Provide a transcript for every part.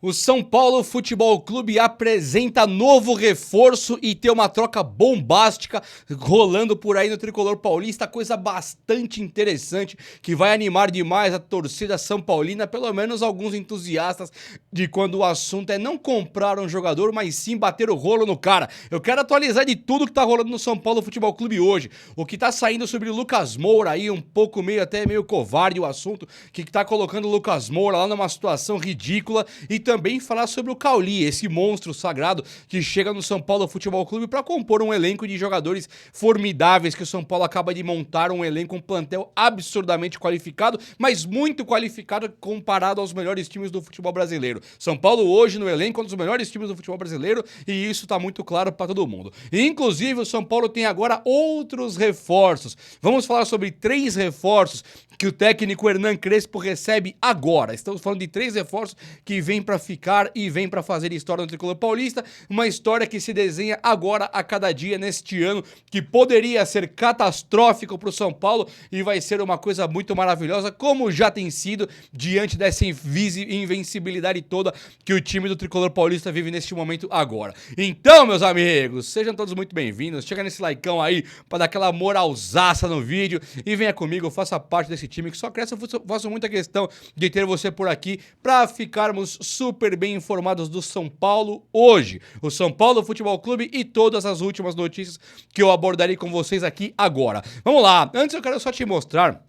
O São Paulo Futebol Clube apresenta novo reforço e tem uma troca bombástica rolando por aí no Tricolor Paulista, coisa bastante interessante que vai animar demais a torcida são paulina, pelo menos alguns entusiastas de quando o assunto é não comprar um jogador, mas sim bater o rolo no cara. Eu quero atualizar de tudo que tá rolando no São Paulo Futebol Clube hoje, o que tá saindo sobre o Lucas Moura aí, um pouco até meio covarde o assunto, que tá colocando o Lucas Moura lá numa situação ridícula e também falar sobre o Cauli, esse monstro sagrado que chega no São Paulo Futebol Clube para compor um elenco de jogadores formidáveis que o São Paulo acaba de montar, um elenco, um plantel absurdamente qualificado, mas muito qualificado comparado aos melhores times do futebol brasileiro. São Paulo hoje no elenco é um dos melhores times do futebol brasileiro e isso tá muito claro para todo mundo. E, inclusive o São Paulo tem agora outros reforços. Vamos falar sobre 3 reforços que o técnico Hernan Crespo recebe agora. Estamos falando de 3 reforços que vêm para ficar e vêm para fazer história no Tricolor Paulista, uma história que se desenha agora a cada dia neste ano, que poderia ser catastrófico para o São Paulo e vai ser uma coisa muito maravilhosa, como já tem sido diante dessa invencibilidade toda que o time do Tricolor Paulista vive neste momento agora. Então, meus amigos, sejam todos muito bem-vindos, chega nesse likeão aí para dar aquela moralzaça no vídeo e venha comigo, faça parte desse time que só cresce. Eu faço muita questão de ter você por aqui para ficarmos super bem informados do São Paulo hoje. O São Paulo Futebol Clube e todas as últimas notícias que eu abordarei com vocês aqui agora. Vamos lá, antes eu quero só te mostrar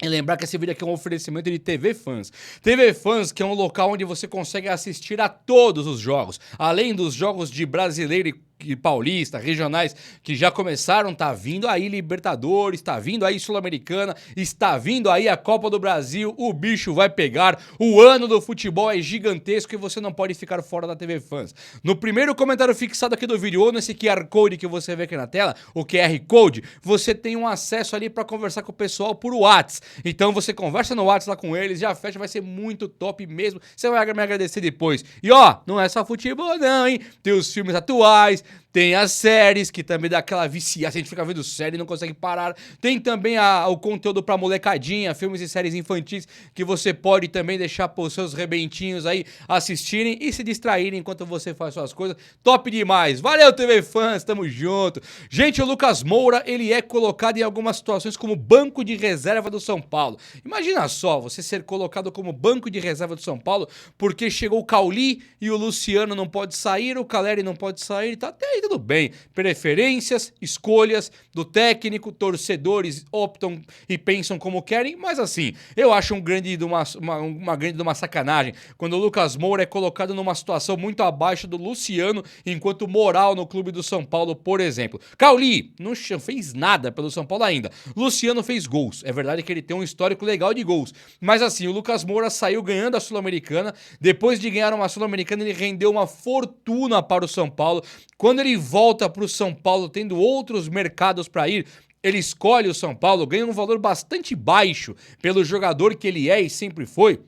e lembrar que esse vídeo aqui é um oferecimento de TV Fans. TV Fans, que é um local onde você consegue assistir a todos os jogos, além dos jogos de brasileiro e paulista, regionais, que já começaram, tá vindo aí Libertadores, tá vindo aí Sul-Americana, está vindo aí a Copa do Brasil, o bicho vai pegar, o ano do futebol é gigantesco e você não pode ficar fora da TV Fans. No primeiro comentário fixado aqui do vídeo, ou nesse QR Code que você vê aqui na tela, o QR Code, você tem um acesso ali para conversar com o pessoal por WhatsApp. Então você conversa no WhatsApp lá com eles, já fecha, vai ser muito top mesmo, você vai me agradecer depois. E ó, não é só futebol não, hein? Tem os filmes atuais, tem as séries, que também dá aquela viciada, a gente fica vendo série e não consegue parar. Tem também o conteúdo pra molecadinha, filmes e séries infantis, que você pode também deixar pros seus rebentinhos aí assistirem e se distraírem enquanto você faz suas coisas. Top demais! Valeu, TV Fãs, tamo junto! Gente, o Lucas Moura, ele é colocado em algumas situações como banco de reserva do São Paulo. Imagina só, você ser colocado como banco de reserva do São Paulo, porque chegou o Cauli e o Luciano não pode sair, o Caleri não pode sair, tá até aí tudo bem, preferências, escolhas do técnico, torcedores optam e pensam como querem, mas assim, eu acho uma grande de uma sacanagem quando o Lucas Moura é colocado numa situação muito abaixo do Luciano enquanto moral no clube do São Paulo, por exemplo. Cauli não fez nada pelo São Paulo ainda, Luciano fez gols, é verdade que ele tem um histórico legal de gols, mas assim, o Lucas Moura saiu ganhando a Sul-Americana, depois de ganhar uma Sul-Americana ele rendeu uma fortuna para o São Paulo. Quando ele volta para o São Paulo, tendo outros mercados para ir, ele escolhe o São Paulo, ganha um valor bastante baixo pelo jogador que ele é e sempre foi.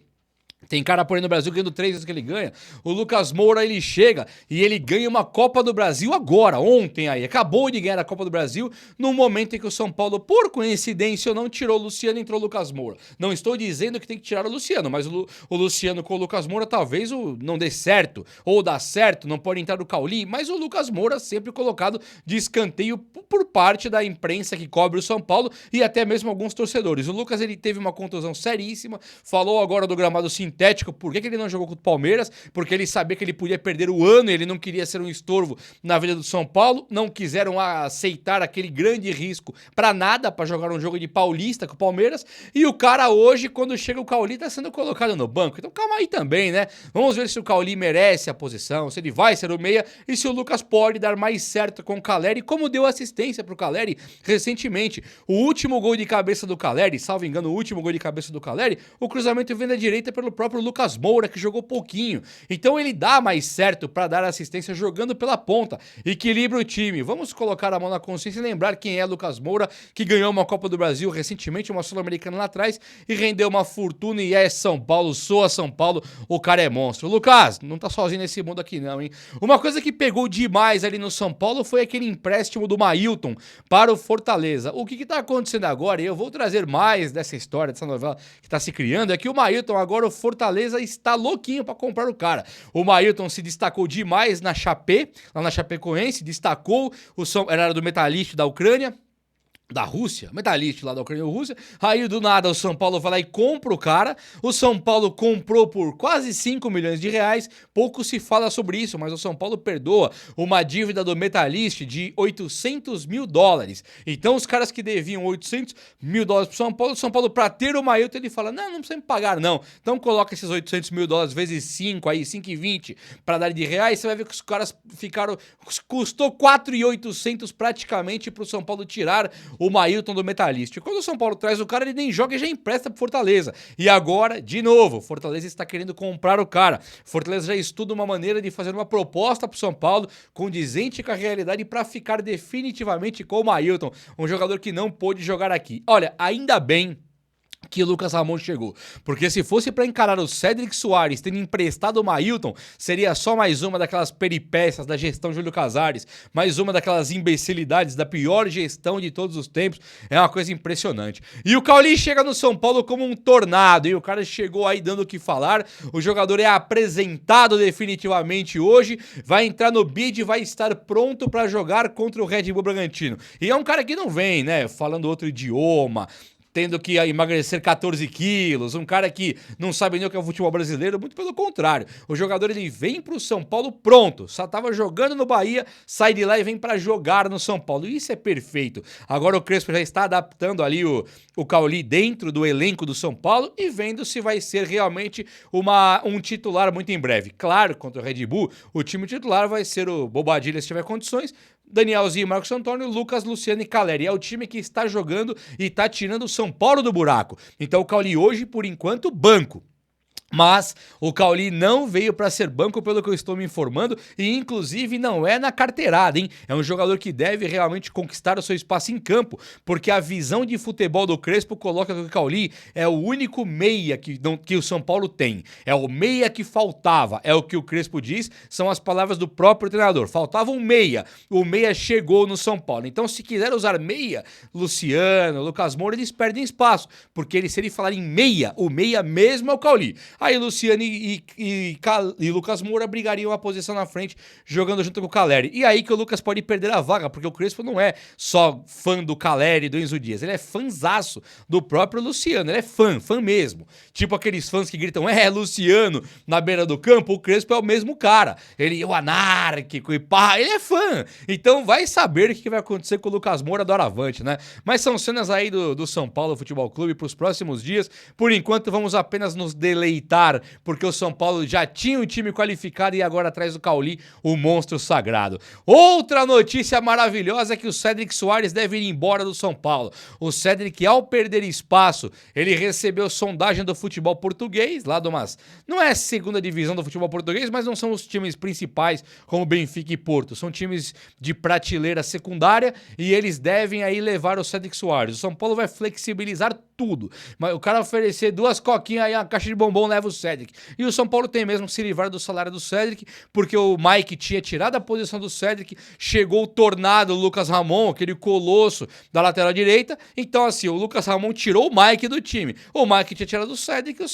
Tem cara por aí no Brasil ganhando 3 vezes que ele ganha. O Lucas Moura, ele chega e ele ganha uma Copa do Brasil agora, ontem aí. Acabou de ganhar a Copa do Brasil no momento em que o São Paulo, por coincidência, não tirou o Luciano e entrou o Lucas Moura. Não estou dizendo que tem que tirar o Luciano, mas o Luciano com o Lucas Moura talvez não dê certo, ou dá certo, não pode entrar o Cauli, mas o Lucas Moura sempre colocado de escanteio por parte da imprensa que cobre o São Paulo e até mesmo alguns torcedores. O Lucas, ele teve uma contusão seríssima, falou agora do gramado sintético. Por que ele não jogou contra o Palmeiras? Porque ele sabia que ele podia perder o ano e ele não queria ser um estorvo na vida do São Paulo. Não quiseram aceitar aquele grande risco pra nada, pra jogar um jogo de paulista com o Palmeiras. E o cara hoje, quando chega o Cauli, tá sendo colocado no banco. Então calma aí também, né? Vamos ver se o Cauli merece a posição, se ele vai ser o meia e se o Lucas pode dar mais certo com o Caleri, como deu assistência pro Caleri recentemente. O último gol de cabeça do Caleri, salvo engano, o último gol de cabeça do Caleri, o cruzamento vem da direita pelo próprio Lucas Moura, que jogou pouquinho. Então ele dá mais certo para dar assistência jogando pela ponta. Equilibra o time. Vamos colocar a mão na consciência e lembrar quem é Lucas Moura, que ganhou uma Copa do Brasil recentemente, uma Sul-Americana lá atrás, e rendeu uma fortuna e é São Paulo, soa São Paulo, o cara é monstro. Lucas, não tá sozinho nesse mundo aqui não, hein? Uma coisa que pegou demais ali no São Paulo foi aquele empréstimo do Mailton para o Fortaleza. O que tá acontecendo agora, e eu vou trazer mais dessa história, dessa novela que tá se criando, é que o Mailton agora, o Fortaleza Fortaleza está louquinho para comprar o cara. O Mailton se destacou demais na Chape, lá na Chapecoense, destacou, era do Metalist da Ucrânia, da Rússia, Metalist lá da Ucrânia e Rússia, aí do nada o São Paulo vai lá e compra o cara, o São Paulo comprou por quase 5 milhões de reais, pouco se fala sobre isso, mas o São Paulo perdoa uma dívida do Metalist de 800 mil dólares, então os caras que deviam 800 mil dólares pro o São Paulo pra ter o Mailton, ele fala, não precisa me pagar não, então coloca esses 800 mil dólares vezes 5 aí, 5,20 pra dar de reais, você vai ver que os caras ficaram, custou 4.800 praticamente pro São Paulo tirar o Mailton do Metalist. Quando o São Paulo traz o cara, ele nem joga e já empresta pro Fortaleza. E agora, de novo, Fortaleza está querendo comprar o cara. Fortaleza já estuda uma maneira de fazer uma proposta pro São Paulo condizente com a realidade para ficar definitivamente com o Mailton, um jogador que não pôde jogar aqui. Olha, ainda bem que o Lucas Ramon chegou, porque se fosse para encarar o Cédric Soares tendo emprestado o Mailton, seria só mais uma daquelas peripécias da gestão Júlio Casares, mais uma daquelas imbecilidades da pior gestão de todos os tempos, é uma coisa impressionante. E o Cauli chega no São Paulo como um tornado, e o cara chegou aí dando o que falar, o jogador é apresentado definitivamente hoje, vai entrar no bid e vai estar pronto para jogar contra o Red Bull Bragantino. E é um cara que não vem, né, falando outro idioma, tendo que emagrecer 14 quilos, um cara que não sabe nem o que é o futebol brasileiro, muito pelo contrário. O jogador, ele vem pro São Paulo pronto, só tava jogando no Bahia, sai de lá e vem pra jogar no São Paulo. Isso é perfeito. Agora o Crespo já está adaptando ali o Cauli dentro do elenco do São Paulo e vendo se vai ser realmente um titular muito em breve. Claro, contra o Red Bull, o time titular vai ser o Bobadilha se tiver condições, Danielzinho, Marcos Antônio, Lucas, Luciano e Caleri. É o time que está jogando e está tirando o São Paulo do buraco. Então o Cauli hoje, por enquanto, banco. Mas o Cauli não veio para ser banco, pelo que eu estou me informando, e inclusive não é na carteirada, hein? É um jogador que deve realmente conquistar o seu espaço em campo, porque a visão de futebol do Crespo coloca que o Cauli é o único meia que o São Paulo tem. É o meia que faltava, é o que o Crespo diz, são as palavras do próprio treinador. Faltava um meia, o meia chegou no São Paulo. Então, se quiser usar meia, Luciano, Lucas Moura, eles perdem espaço, porque se ele falar em meia, o meia mesmo é o Cauli. Aí Luciano e Lucas Moura brigariam a posição na frente, jogando junto com o Caleri. E aí que o Lucas pode perder a vaga, porque o Crespo não é só fã do Caleri e do Enzo Dias, ele é fãzaço do próprio Luciano, ele é fã mesmo. Tipo aqueles fãs que gritam, Luciano, na beira do campo, o Crespo é o mesmo cara. Ele é o anárquico e pá, ele é fã. Então vai saber o que vai acontecer com o Lucas Moura do Aravante, né? Mas são cenas aí do São Paulo Futebol Clube para os próximos dias. Por enquanto, vamos apenas nos deleitar, porque o São Paulo já tinha um time qualificado e agora atrás do Cauli, o monstro sagrado. Outra notícia maravilhosa é que o Cédric Soares deve ir embora do São Paulo. O Cédric, ao perder espaço, ele recebeu sondagem do futebol português, lá não é a segunda divisão do futebol português, mas não são os times principais, como Benfica e Porto. São times de prateleira secundária e eles devem aí levar o Cédric Soares. O São Paulo vai flexibilizar tudo. Mas o cara oferecer 2 coquinhas aí, uma caixa de bombom, leva o Cédric. E o São Paulo tem mesmo que se livrar do salário do Cédric, porque o Mike tinha tirado a posição do Cédric, chegou o tornado, o Lucas Ramon, aquele colosso da lateral direita. Então, assim, o Lucas Ramon tirou o Mike do time. O Mike tinha tirado o Cédric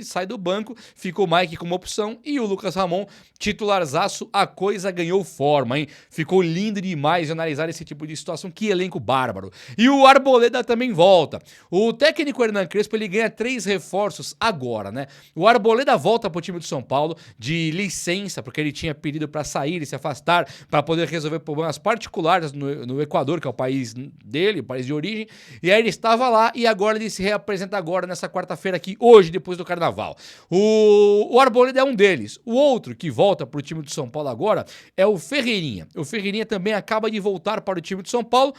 sai do banco, fica o Mike como opção e o Lucas Ramon, titularzaço, a coisa ganhou forma, hein? Ficou lindo demais de analisar esse tipo de situação, que elenco bárbaro. E o Arboleda também volta. O técnico Hernan Crespo, ele ganha 3 reforços agora, né? O Arboleda volta pro time do São Paulo de licença, porque ele tinha pedido para sair e se afastar para poder resolver problemas particulares no Equador, que é o país dele, o país de origem, e aí ele estava lá e agora ele se reapresenta agora nessa quarta-feira aqui, hoje, depois do Carnaval. O Arboleda é um deles. O outro que volta pro time do São Paulo agora é o Ferreirinha. O Ferreirinha também acaba de voltar para o time do São Paulo,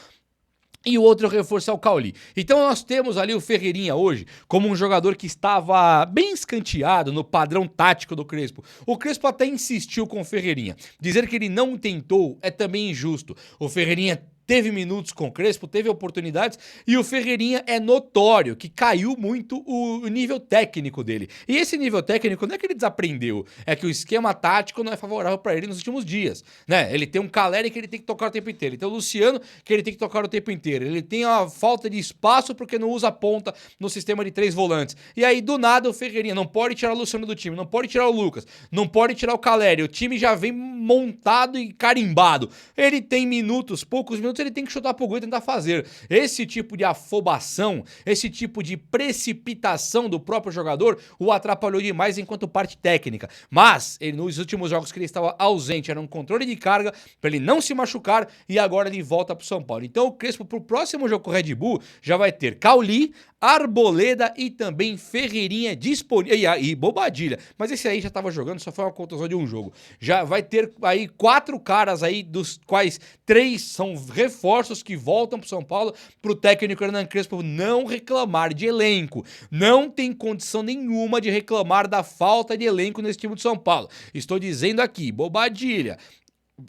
e o outro reforço é o Cauli. Então nós temos ali o Ferreirinha hoje como um jogador que estava bem escanteado no padrão tático do Crespo. O Crespo até insistiu com o Ferreirinha. Dizer que ele não tentou é também injusto. O Ferreirinha teve minutos com o Crespo, teve oportunidades, e o Ferreirinha é notório que caiu muito o nível técnico dele. E esse nível técnico não é que ele desaprendeu, é que o esquema tático não é favorável para ele nos últimos dias, né? Ele tem um Caleri que ele tem que tocar o tempo inteiro, ele tem o Luciano que ele tem que tocar o tempo inteiro, ele tem a falta de espaço porque não usa ponta no sistema de 3 volantes. E aí, do nada, o Ferreirinha não pode tirar o Luciano do time, não pode tirar o Lucas, não pode tirar o Caleri, o time já vem montado e carimbado. Ele tem minutos, poucos minutos, ele tem que chutar pro gol e tentar fazer. Esse tipo de afobação, esse tipo de precipitação do próprio jogador o atrapalhou demais enquanto parte técnica. Mas, nos últimos jogos que ele estava ausente, era um controle de carga para ele não se machucar e agora ele volta pro São Paulo. Então o Crespo pro próximo jogo com o Red Bull já vai ter Cauli, Arboleda e também Ferreirinha disponível. E Bobadilha. Mas esse aí já tava jogando, só foi uma contusão de um jogo. Já vai ter aí 4 caras aí, dos quais 3 são reforços que voltam pro São Paulo, pro técnico Hernan Crespo não reclamar de elenco. Não tem condição nenhuma de reclamar da falta de elenco nesse time do São Paulo. Estou dizendo aqui, Bobadilha,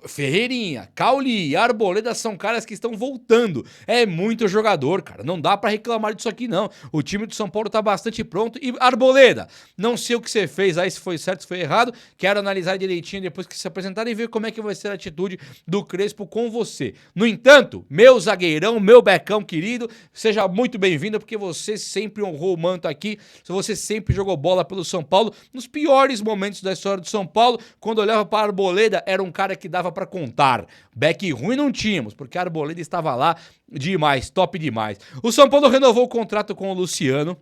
Ferreirinha, Cauli e Arboleda são caras que estão voltando. É muito jogador, cara. Não dá pra reclamar disso aqui, não. O time do São Paulo tá bastante pronto. E Arboleda, não sei o que você fez aí, se foi certo, se foi errado. Quero analisar direitinho depois que se apresentar e ver como é que vai ser a atitude do Crespo com você. No entanto, meu zagueirão, meu becão querido, seja muito bem-vindo, porque você sempre honrou o manto aqui. Você sempre jogou bola pelo São Paulo nos piores momentos da história do São Paulo. Quando olhava para Arboleda, era um cara que dava pra contar. Back ruim não tínhamos, porque a Arboleda estava lá demais, top demais. O São Paulo renovou o contrato com o Luciano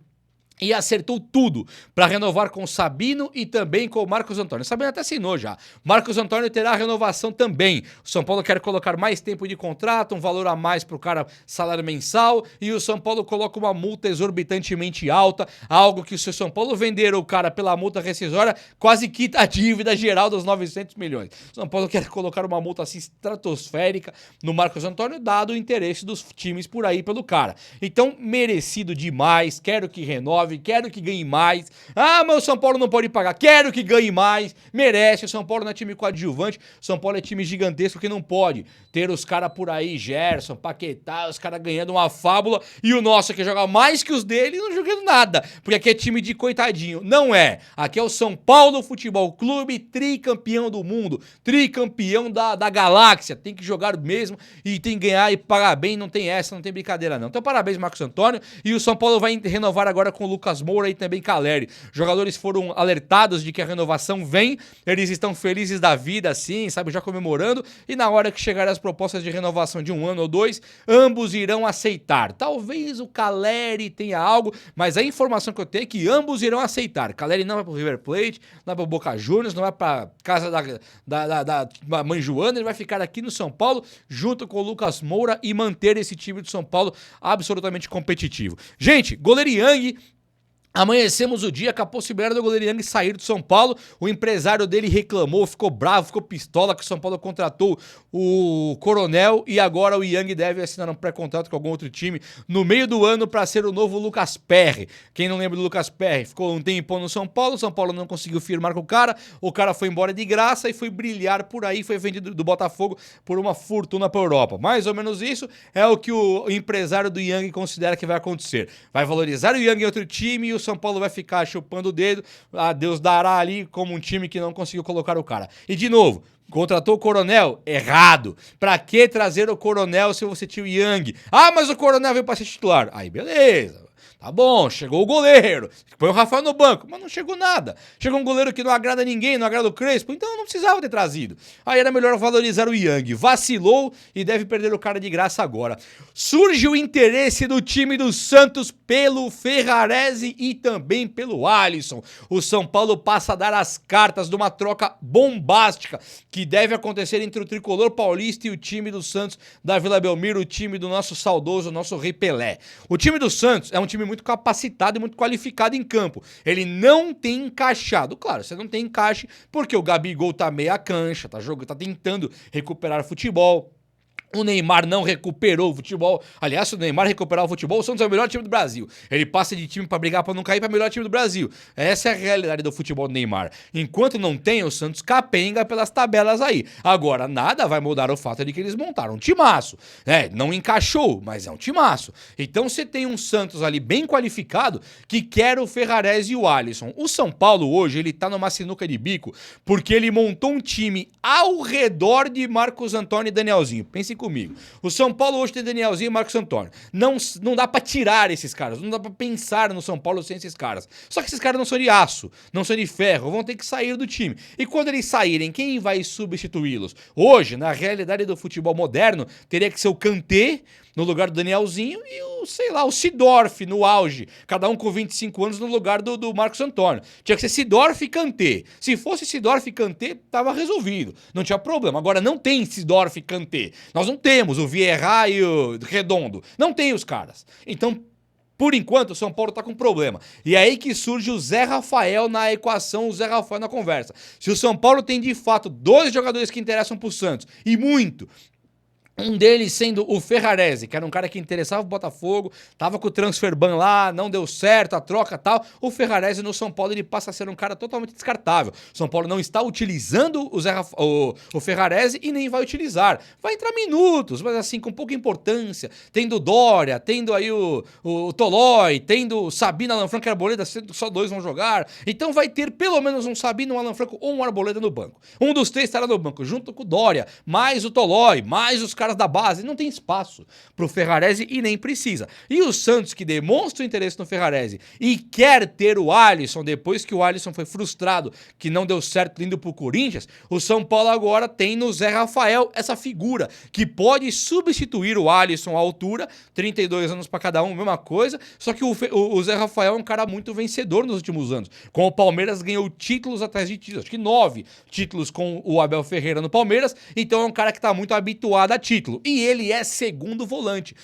e acertou tudo para renovar com o Sabino e também com o Marcos Antônio. O Sabino até assinou já. Marcos Antônio terá a renovação também. O São Paulo quer colocar mais tempo de contrato, um valor a mais pro cara, salário mensal, e o São Paulo coloca uma multa exorbitantemente alta, algo que se o São Paulo vender o cara pela multa rescisória, quase quita a dívida geral dos 900 milhões. O São Paulo quer colocar uma multa assim estratosférica no Marcos Antônio, dado o interesse dos times por aí pelo cara. Então, merecido demais, quero que renove, quero que ganhe mais. Ah, mas o São Paulo não pode pagar. Quero que ganhe mais. Merece. O São Paulo não é time coadjuvante. O São Paulo é time gigantesco que não pode ter os caras por aí, Gerson, Paquetá, os caras ganhando uma fábula e o nosso que joga mais que os dele não jogando nada. Porque aqui é time de coitadinho. Não é. Aqui é o São Paulo Futebol Clube, tricampeão do mundo, tricampeão da galáxia. Tem que jogar mesmo e tem que ganhar e pagar bem. Não tem essa, não tem brincadeira não. Então parabéns, Marcos Antônio. E o São Paulo vai renovar agora com o Lucas Moura e também Caleri. Jogadores foram alertados de que a renovação vem, eles estão felizes da vida, assim, sabe, já comemorando, e na hora que chegarem as propostas de renovação de 1 ano ou 2, ambos irão aceitar. Talvez o Caleri tenha algo, mas a informação que eu tenho é que ambos irão aceitar. Caleri não vai pro River Plate, não vai pro Boca Juniors, não vai pra casa da mãe Joana, ele vai ficar aqui no São Paulo, junto com o Lucas Moura, e manter esse time do São Paulo absolutamente competitivo. Gente, goleiro Yang, amanhecemos o dia com a possibilidade do goleiro Yang sair do São Paulo. O empresário dele reclamou, ficou bravo, ficou pistola que o São Paulo contratou o Coronel e agora o Yang deve assinar um pré-contrato com algum outro time no meio do ano para ser o novo Lucas Perry. Quem não lembra do Lucas Perry? Ficou um tempo no São Paulo, o São Paulo não conseguiu firmar com o cara foi embora de graça e foi brilhar por aí, foi vendido do Botafogo por uma fortuna para a Europa. Mais ou menos isso é o que o empresário do Yang considera que vai acontecer. Vai valorizar o Yang em outro time e o São Paulo vai ficar chupando o dedo, a Deus dará ali como um time que não conseguiu colocar o cara. E de novo, contratou o Coronel? Errado. Pra que trazer o Coronel se você tinha o Yang? Ah, mas o Coronel veio pra ser titular. Aí beleza. Tá bom, chegou o goleiro, põe o Rafael no banco, mas não chegou nada. Chegou um goleiro que não agrada ninguém, não agrada o Crespo, então não precisava ter trazido. Aí era melhor valorizar o Yang. Vacilou e deve perder o cara de graça agora. Surge o interesse do time do Santos pelo Ferrarese e também pelo Alisson. O São Paulo passa a dar as cartas de uma troca bombástica que deve acontecer entre o tricolor paulista e o time do Santos da Vila Belmiro, o time do nosso saudoso, nosso Rei Pelé. O time do Santos é um time muito capacitado e muito qualificado em campo. Ele não tem encaixado. Claro, você não tem encaixe porque o Gabigol tá meia cancha, tá jogando, tá tentando recuperar futebol. O Neymar não recuperou o futebol. Aliás, se o Neymar recuperar o futebol, o Santos é o melhor time do Brasil. Ele passa de time pra brigar pra não cair pra melhor time do Brasil. Essa é a realidade do futebol do Neymar. Enquanto não tem, o Santos capenga pelas tabelas aí. Agora, nada vai mudar o fato de que eles montaram um timaço. Não encaixou, mas é um timaço. Então você tem um Santos ali bem qualificado que quer o Ferrarese e o Alisson. O São Paulo hoje, ele tá numa sinuca de bico porque ele montou um time ao redor de Marcos Antônio e Danielzinho. Pensem comigo. O São Paulo hoje tem Danielzinho e Marcos Antônio. Não dá pra tirar esses caras, não dá pra pensar no São Paulo sem esses caras. Só que esses caras não são de aço, não são de ferro, vão ter que sair do time. E quando eles saírem, quem vai substituí-los? Hoje, na realidade do futebol moderno, teria que ser o Kanté no lugar do Danielzinho e o Seedorf no auge. Cada um com 25 anos no lugar do Marcos Antônio. Tinha que ser Seedorf e Kanté. Se fosse Seedorf e Kanté, tava resolvido. Não tinha problema. Agora não tem Seedorf e Kanté. Nós não temos o Vieira e o Redondo. Não tem os caras. Então, por enquanto, o São Paulo tá com problema. E é aí que surge o Zé Rafael na equação, o Zé Rafael na conversa. Se o São Paulo tem, de fato, 2 jogadores que interessam pro Santos, e muito... Um deles sendo o Ferrarese, que era um cara que interessava o Botafogo, tava com o transfer ban lá, não deu certo, a troca e tal. O Ferrarese no São Paulo, ele passa a ser um cara totalmente descartável. São Paulo não está utilizando o Ferrarese e nem vai utilizar. Vai entrar minutos, mas assim, com pouca importância. Tendo Dória, tendo aí o Tolói, tendo o Sabino, Alan Franco e Arboleda, só 2 vão jogar. Então vai ter pelo menos um Sabino, um Alan Franco ou um Arboleda no banco. Um dos 3 estará no banco, junto com o Dória, mais o Tolói, mais os caras da base. Não tem espaço pro Ferrarese e nem precisa. E o Santos, que demonstra interesse no Ferrarese e quer ter o Alisson, depois que o Alisson foi frustrado, que não deu certo indo pro Corinthians, o São Paulo agora tem no Zé Rafael essa figura que pode substituir o Alisson à altura, 32 anos pra cada um, mesma coisa, só que o Zé Rafael é um cara muito vencedor nos últimos anos. Com o Palmeiras ganhou títulos atrás de títulos, acho que 9 títulos com o Abel Ferreira no Palmeiras, então é um cara que tá muito habituado a título. E ele é segundo volante.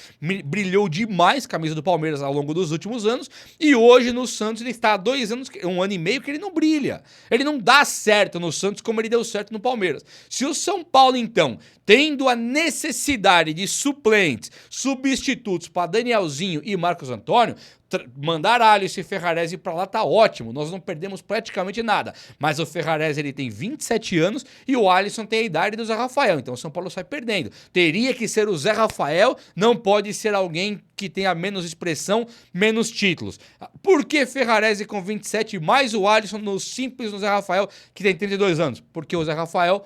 Brilhou demais a camisa do Palmeiras ao longo dos últimos anos. E hoje no Santos ele está há 2 anos, 1 ano e meio que ele não brilha. Ele não dá certo no Santos como ele deu certo no Palmeiras. Se o São Paulo, então, tendo a necessidade de suplentes, substitutos para Danielzinho e Marcos Antônio, mandar Alisson e Ferrarese pra lá tá ótimo, nós não perdemos praticamente nada, mas o Ferrarese ele tem 27 anos e o Alisson tem a idade do Zé Rafael, então o São Paulo sai perdendo. Teria que ser o Zé Rafael, não pode ser alguém que tenha menos expressão, menos títulos. Por que Ferrarese com 27 mais o Alisson no simples no Zé Rafael que tem 32 anos? Porque o Zé Rafael,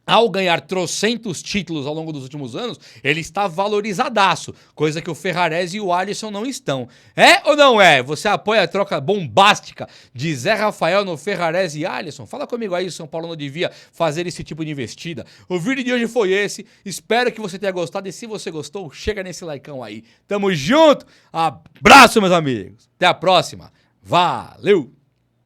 ao ganhar trocentos títulos ao longo dos últimos anos, ele está valorizadaço, coisa que o Ferrarese e o Alisson não estão. É ou não é? Você apoia a troca bombástica de Zé Rafael no Ferrarese e Alisson? Fala comigo aí, o São Paulo não devia fazer esse tipo de investida. O vídeo de hoje foi esse, espero que você tenha gostado e se você gostou, chega nesse likeão aí. Tamo junto, abraço meus amigos, até a próxima, valeu!